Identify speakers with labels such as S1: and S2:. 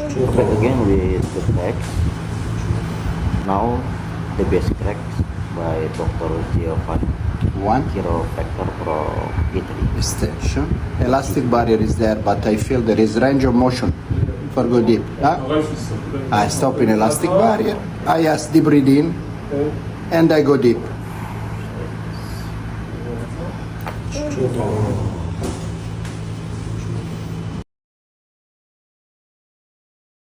S1: Back again with the cracks. Now the base cracks by Dr. Giovanni,
S2: One
S1: chiropractor from Italy.
S2: extension. Elastic barrier is there, but I feel there is range of motion for go deep. Huh? I stop in elastic barrier. I ask deep breathe in, and I go deep.